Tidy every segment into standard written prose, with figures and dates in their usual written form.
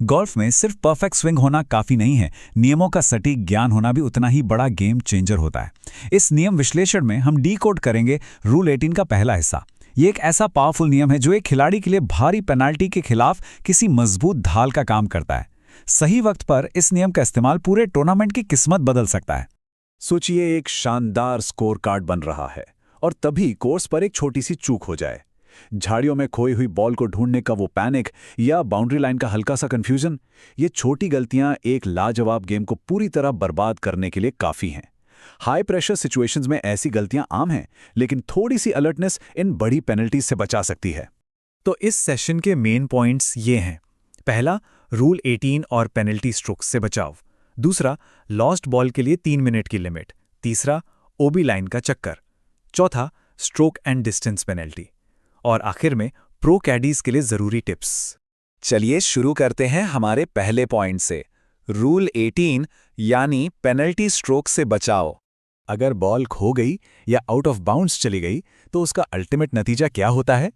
Golf में सिर्फ perfect swing होना काफी नहीं है, नियमों का सटीक ज्ञान होना भी उतना ही बड़ा गेम चेंजर होता है। इस नियम विश्लेषण में हम डीकोड करेंगे रूल 18 का पहला हिस्सा। ये एक ऐसा पावरफुल नियम है जो एक खिलाड़ी के लिए भारी पेनाल्टी के खिलाफ किसी मजबूत ढाल का काम करता है। सही वक्त पर इस नियम का इस्तेमाल पूरे टूर्नामेंट की किस्मत बदल सकता है। सोचिए, एक शानदार स्कोर कार्ड बन रहा है और तभी कोर्स पर एक छोटी सी चूक हो जाए। झाड़ियों में खोई हुई बॉल को ढूंढने का वो पैनिक या बाउंड्री लाइन का हल्का सा कंफ्यूजन, ये छोटी गलतियां एक लाजवाब गेम को पूरी तरह बर्बाद करने के लिए काफी हैं। हाई प्रेशर सिचुएशंस में ऐसी गलतियां आम हैं, लेकिन थोड़ी सी अलर्टनेस इन बड़ी पेनल्टीज से बचा सकती है। तो इस सेशन के मेन पॉइंट्स ये हैं। पहला, रूल 18 और पेनल्टी स्ट्रोक्स से बचाव। दूसरा, लॉस्ट बॉल के लिए 3 मिनट की लिमिट। तीसरा, ओबी लाइन का चक्कर। चौथा, स्ट्रोक एंड डिस्टेंस पेनल्टी। और आखिर में प्रो कैडीज के लिए जरूरी टिप्स। चलिए शुरू करते हैं हमारे पहले पॉइंट से, रूल 18 यानी पेनल्टी स्ट्रोक से बचाओ। अगर बॉल खो गई या आउट ऑफ बाउंड्स चली गई तो उसका अल्टीमेट नतीजा क्या होता है?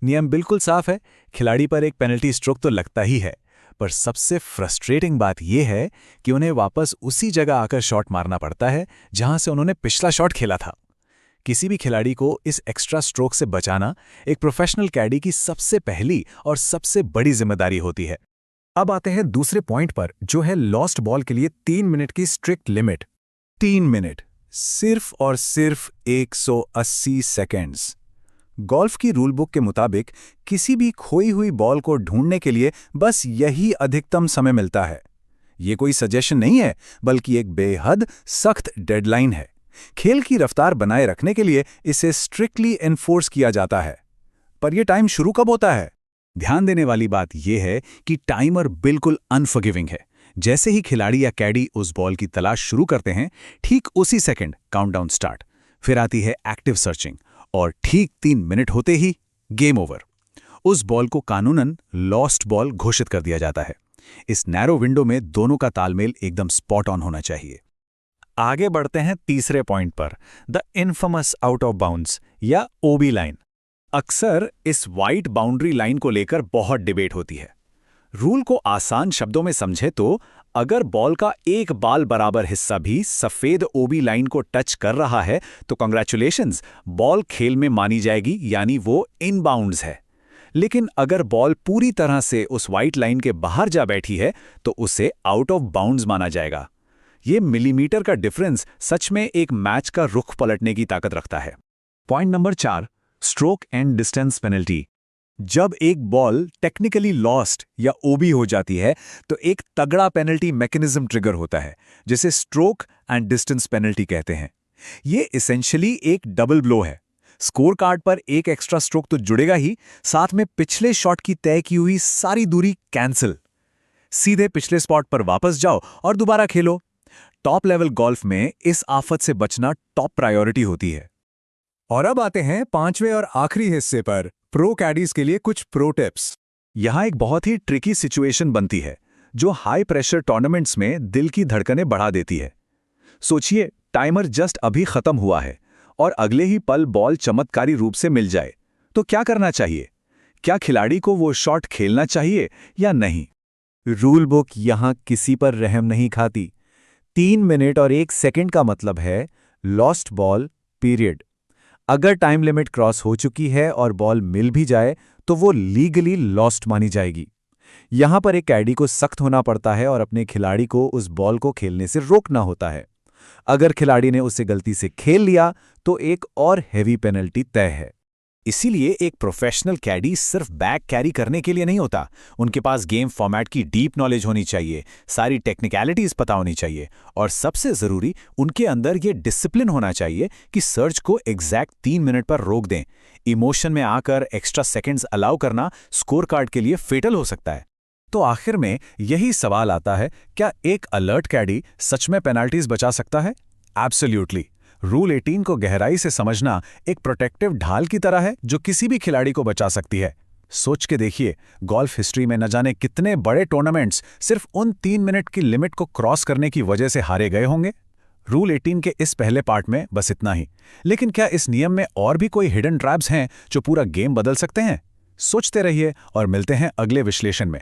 नियम बिल्कुल साफ है, खिलाड़ी पर एक पेनल्टी स्ट्रोक तो लगता ही है, पर सबसे फ्रस्ट्रेटिंग बात यह है कि उन्हें वापस उसी जगह आकर शॉट मारना पड़ता है जहां से उन्होंने पिछला शॉट खेला था। किसी भी खिलाड़ी को इस एक्स्ट्रा स्ट्रोक से बचाना एक प्रोफेशनल कैडी की सबसे पहली और सबसे बड़ी जिम्मेदारी होती है। अब आते हैं दूसरे पॉइंट पर, जो है लॉस्ट बॉल के लिए 3 मिनट की स्ट्रिक्ट लिमिट। 3 मिनट, सिर्फ और सिर्फ 180 सेकेंड्स। गोल्फ की रूल बुक के मुताबिक किसी भी खोई हुई बॉल को ढूंढने के लिए बस यही अधिकतम समय मिलता है। ये कोई सजेशन नहीं है, बल्कि एक बेहद सख्त डेडलाइन है। खेल की रफ्तार बनाए रखने के लिए इसे स्ट्रिक्टली एनफोर्स किया जाता है। पर यह टाइम शुरू कब होता है? ध्यान देने वाली बात यह है कि टाइमर बिल्कुल अनफॉरगिविंग है। जैसे ही खिलाड़ी या कैडी उस बॉल की तलाश शुरू करते हैं, ठीक उसी सेकंड काउंटडाउन स्टार्ट। फिर आती है एक्टिव सर्चिंग और ठीक 3 मिनट होते ही गेम ओवर। उस बॉल को कानूनन लॉस्ट बॉल घोषित कर दिया जाता है। इस नैरो विंडो में दोनों का तालमेल एकदम स्पॉट ऑन होना चाहिए। आगे बढ़ते हैं तीसरे पॉइंट पर, the infamous out of bounds या ओबी लाइन। अक्सर इस वाइट बाउंड्री लाइन को लेकर बहुत डिबेट होती है। रूल को आसान शब्दों में समझे तो अगर बॉल का एक बाल बराबर हिस्सा भी सफेद ओबी लाइन को टच कर रहा है तो कांग्रेचुलेशंस, बॉल खेल में मानी जाएगी, यानी वो इन बाउंड्स है। लेकिन अगर बॉल पूरी तरह से उस वाइट लाइन के बाहर जा बैठी है तो उसे आउट ऑफ बाउंड्स माना जाएगा। ये मिलीमीटर का डिफरेंस सच में एक मैच का रुख पलटने की ताकत रखता है। Point number 4, stroke and distance penalty. जब एक बॉल टेक्निकली लॉस्ट या ओबी हो जाती है तो एक तगड़ा पेनल्टी मैकेनिज्म ट्रिगर होता है, जिसे स्ट्रोक एंड डिस्टेंस पेनल्टी कहते हैं। ये एसेंशियली एक डबल ब्लो है। स्कोर कार्ड पर एक एक्स्ट्रा स्ट्रोक तो जुड़ेगा ही, साथ में पिछले शॉट की तय की हुई सारी दूरी कैंसिल। सीधे पिछले स्पॉट पर वापस जाओ और दोबारा खेलो। टॉप लेवल गोल्फ में इस आफत से बचना टॉप प्रायोरिटी होती है। और अब आते हैं पांचवें और आखिरी हिस्से पर, प्रो कैडीज के लिए कुछ प्रो टिप्स। यहां एक बहुत ही ट्रिकी सिचुएशन बनती है जो हाई प्रेशर टूर्नामेंट्स में दिल की धड़कनें बढ़ा देती है। सोचिए, टाइमर जस्ट अभी खत्म हुआ है और अगले ही पल बॉल चमत्कारी रूप से मिल जाए, तो क्या करना चाहिए? क्या खिलाड़ी को वो शॉट खेलना चाहिए या नहीं? रूल बुक यहां किसी पर रहम नहीं खाती। 3 मिनट और 1 सेकंड का मतलब है लॉस्ट बॉल, पीरियड। अगर टाइम लिमिट क्रॉस हो चुकी है और बॉल मिल भी जाए तो वो लीगली लॉस्ट मानी जाएगी। यहां पर एक कैडी को सख्त होना पड़ता है और अपने खिलाड़ी को उस बॉल को खेलने से रोकना होता है। अगर खिलाड़ी ने उसे गलती से खेल लिया तो एक और हेवी पेनल्टी तय है। इसीलिए एक प्रोफेशनल कैडी सिर्फ बैग कैरी करने के लिए नहीं होता। उनके पास गेम फॉर्मेट की डीप नॉलेज होनी चाहिए, सारी टेक्निकलिटीज पता होनी चाहिए और सबसे जरूरी उनके अंदर ये डिसिप्लिन होना चाहिए कि सर्च को एग्जैक्ट 3 मिनट पर रोक दें। इमोशन में आकर एक्स्ट्रा सेकंड्स अलाउ करना स्कोर कार्ड के लिए फेटल हो सकता है। तो आखिर में यही सवाल आता है, क्या एक अलर्ट कैडी सच में पेनल्टीज बचा सकता है? एब्सोल्युटली। रूल 18 को गहराई से समझना एक प्रोटेक्टिव ढाल की तरह है जो किसी भी खिलाड़ी को बचा सकती है। सोच के देखिए, गोल्फ हिस्ट्री में न जाने कितने बड़े टूर्नामेंट्स सिर्फ उन 3 मिनट की लिमिट को क्रॉस करने की वजह से हारे गए होंगे। रूल 18 के इस पहले पार्ट में बस इतना ही। लेकिन क्या इस नियम में और भी कोई हिडन ट्रैप्स हैं जो पूरा गेम बदल सकते हैं? सोचते रहिए और मिलते हैं अगले विश्लेषण में।